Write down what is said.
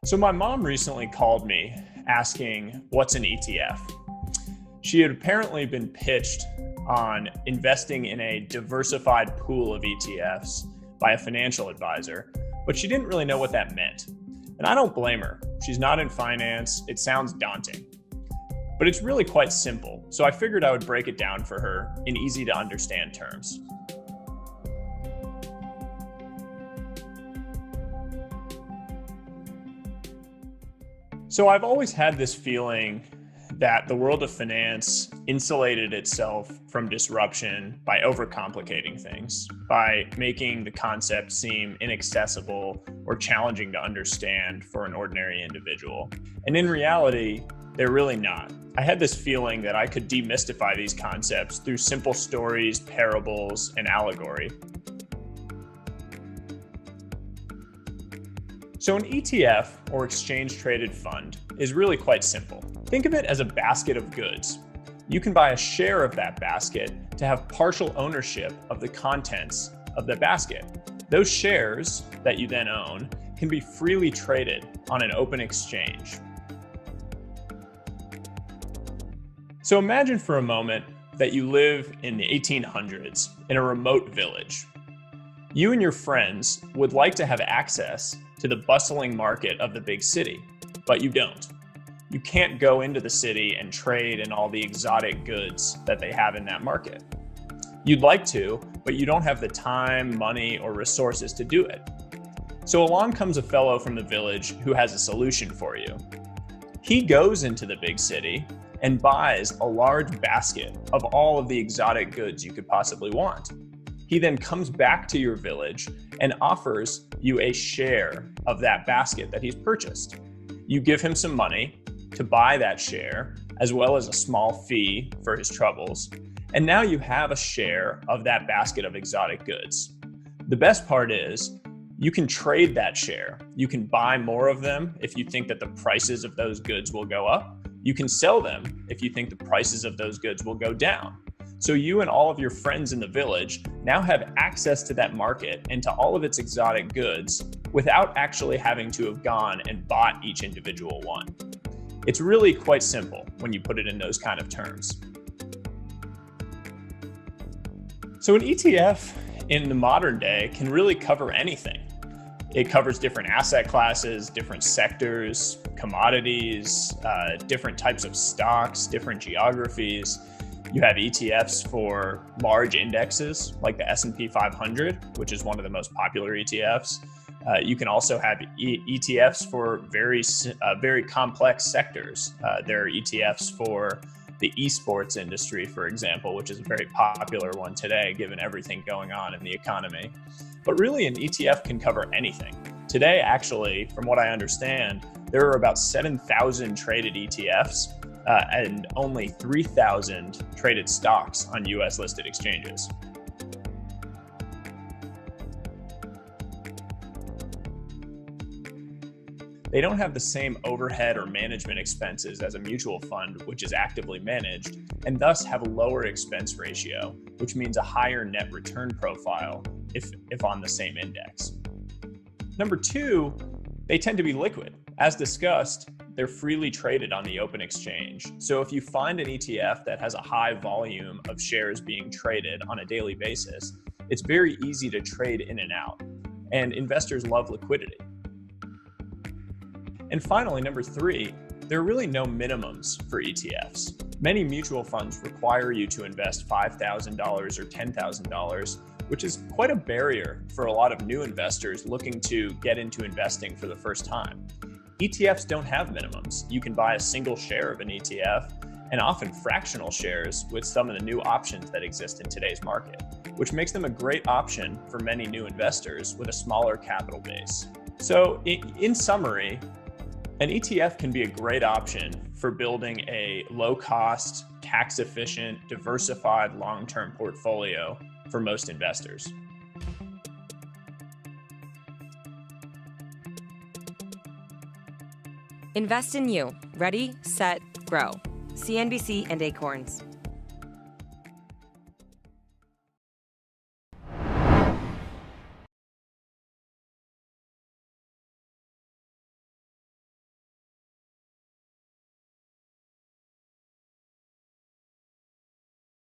So my mom recently called me asking, what's an ETF? She had apparently been pitched on investing in a diversified pool of ETFs by a financial advisor, but she didn't really know what that meant. And I don't blame her. She's not in finance. It sounds daunting. But it's really quite simple. So I figured I would break it down for her in easy to understand terms. So I've always had this feeling that the world of finance insulated itself from disruption by overcomplicating things, by making the concept seem inaccessible or challenging to understand for an ordinary individual. And in reality, they're really not. I had this feeling that I could demystify these concepts through simple stories, parables, and allegory. So an ETF, or exchange traded fund, is really quite simple. Think of it as a basket of goods. You can buy a share of that basket to have partial ownership of the contents of the basket. Those shares that you then own can be freely traded on an open exchange. So imagine for a moment that you live in the 1800s in a remote village. You and your friends would like to have access to the bustling market of the big city, but you don't. You can't go into the city and trade in all the exotic goods that they have in that market. You'd like to, but you don't have the time, money, or resources to do it. So along comes a fellow from the village who has a solution for you. He goes into the big city and buys a large basket of all of the exotic goods you could possibly want. He then comes back to your village and offers you a share of that basket that he's purchased. You give him some money to buy that share, as well as a small fee for his troubles. And now you have a share of that basket of exotic goods. The best part is you can trade that share. You can buy more of them if you think that the prices of those goods will go up. You can sell them if you think the prices of those goods will go down. So you and all of your friends in the village now have access to that market and to all of its exotic goods without actually having to have gone and bought each individual one. It's really quite simple when you put it in those kind of terms. So an ETF in the modern day can really cover anything. It covers different asset classes, different sectors, commodities, different types of stocks, different geographies. You have ETFs for large indexes like the S&P 500, which is one of the most popular ETFs. You can also have ETFs for very complex sectors. There are ETFs for the esports industry, for example, which is a very popular one today, given everything going on in the economy. But really, an ETF can cover anything. Today, actually, from what I understand, there are about 7,000 traded ETFs and only 3,000 traded stocks on US listed exchanges. They don't have the same overhead or management expenses as a mutual fund, which is actively managed, and thus have a lower expense ratio, which means a higher net return profile if on the same index. Number two, they tend to be liquid. As discussed, they're freely traded on the open exchange. So if you find an ETF that has a high volume of shares being traded on a daily basis, it's very easy to trade in and out, and investors love liquidity. And finally, number three, there are really no minimums for ETFs. Many mutual funds require you to invest $5,000 or $10,000, which is quite a barrier for a lot of new investors looking to get into investing for the first time. ETFs don't have minimums. You can buy a single share of an ETF and often fractional shares with some of the new options that exist in today's market, which makes them a great option for many new investors with a smaller capital base. So in summary, an ETF can be a great option for building a low-cost, tax-efficient, diversified long-term portfolio for most investors. Invest in you. Ready, set, grow. CNBC and Acorns.